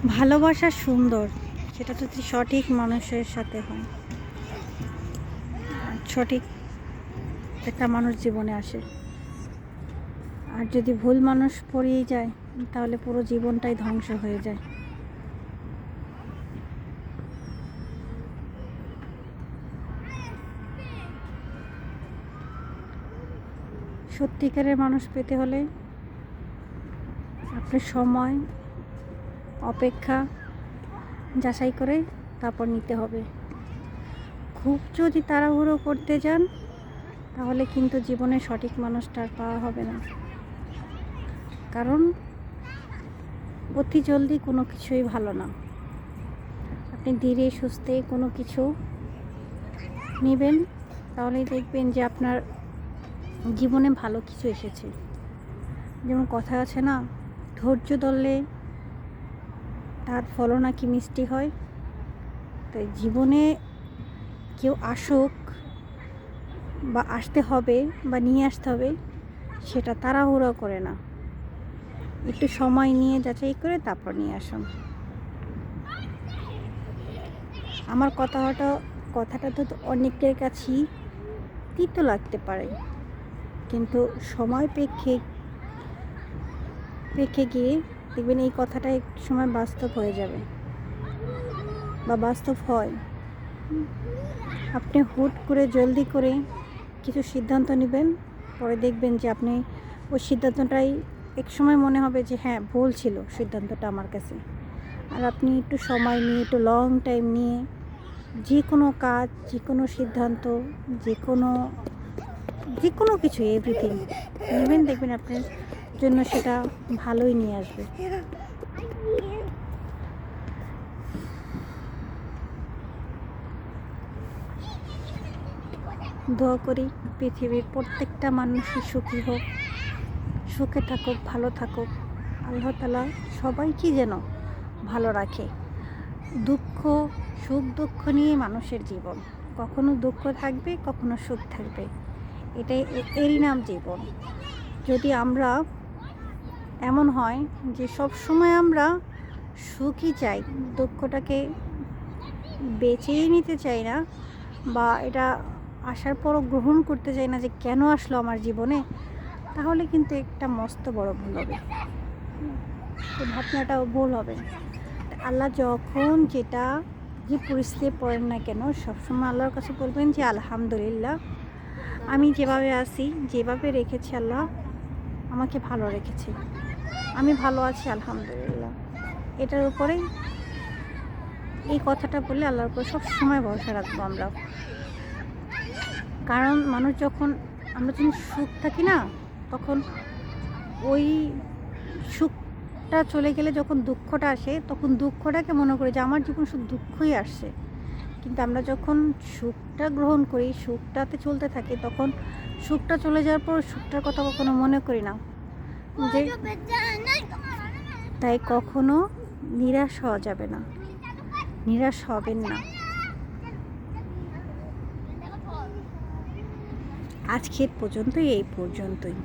ভালোবাসা সুন্দর, সেটা যদি সঠিক মানুষের সাথে হয়, সঠিক একটা মানুষ জীবনে আসে। আর যদি ভুল মানুষ পড়িয়ে যায়, তাহলে পুরো জীবনটাই ধ্বংস হয়ে যায়। সত্যিকারের মানুষ পেতে হলে আপনার সময়, অপেক্ষা যাচাই করে তারপর নিতে হবে। খুব যদি তাড়াহুড়ো করতে যান, তাহলে কিন্তু জীবনে সঠিক মানুষটা আর পাওয়া হবে না। কারণ অতি জলদি কোনো কিছুই ভালো না। আপনি ধীরে সুস্থে কোনো কিছু নেবেন, তাহলেই দেখবেন যে আপনার জীবনে ভালো কিছু এসেছে। যেমন কথা আছে না, ধৈর্য ধরলে তার ফলও নাকি মিষ্টি হয়। তাই জীবনে কেউ আসুক বা আসতে হবে বা নিয়ে আসতে হবে, সেটা তাড়াহুড়ো করে না, একটু সময় নিয়ে যাচাই করে তারপর নিয়ে আসুন। আমার কথাটা তো অনেকের কাছেই তিতো লাগতে পারে, কিন্তু সময় পেকে গিয়ে দেখবেন এই কথাটা একটু সময় বাস্তব হয়ে যাবে বা বাস্তব হয়। আপনি হুট করে জলদি করে কিছু সিদ্ধান্ত নেবেন, পরে দেখবেন যে আপনি ওই সিদ্ধান্তটাই এক সময় মনে হবে যে হ্যাঁ, ভুল ছিল সিদ্ধান্তটা আমার কাছে। আর আপনি একটু সময় নিয়ে, একটু লং টাইম নিয়ে যে কোনো কাজ, যে কোনো সিদ্ধান্ত, যে কোনো কিছু এভরিথিং নেবেন, দেখবেন আপনার জন্য সেটা ভালোই নিয়ে আসবে। দোয়া করি পৃথিবীর প্রত্যেকটা মানুষই সুখী হোক, সুখে থাকুক, ভালো থাকুক। আল্লাহ তাআলা সবাইকে যেন ভালো রাখে। সুখ দুঃখ নিয়ে মানুষের জীবন। কখনো দুঃখ থাকবে, কখনো সুখ থাকবে, এরই নাম জীবন। যদি আমরা এমন হয় যে সব সময় আমরা সুখই চাই, দুঃখটাকে বেছেই নিতে চাই না, বা এটা আসার পরও গ্রহণ করতে চাই না যে কেন আসলো আমার জীবনে, তাহলে কিন্তু একটা মস্ত বড় ভুল হবে। তো ভাবনাটাও ভুল হবে। আল্লাহ যখন যে পরিস্থিতি পড়েন না কেন, সবসময় আল্লাহর কাছে বলবেন যে আলহামদুলিল্লাহ, আমি যেভাবে আছি, যেভাবে রেখেছি আল্লাহ আমাকে ভালো রেখেছে, আমি ভালো আছি আলহামদুলিল্লাহ। এটার উপরে এই কথাটা বললে আল্লাহর উপর সবসময় ভরসা রাখবো আমরা। কারণ আমরা যখন সুখ থাকি না, তখন ওই সুখটা চলে গেলে যখন দুঃখটা আসে, তখন দুঃখটাকে মনে করি যে আমার জীবন শুধু দুঃখই আসছে। কিন্তু আমরা যখন সুখটা গ্রহণ করি, সুখটাতে চলতে থাকি, তখন সুখটা চলে যাওয়ার পর সুখটার কথা কখনো মনে করি না। যে তাই কখনো নিরাশ হওয়া যাবে না, নিরাশ হবেন না। আজকের পর্যন্তই, এই পর্যন্তই।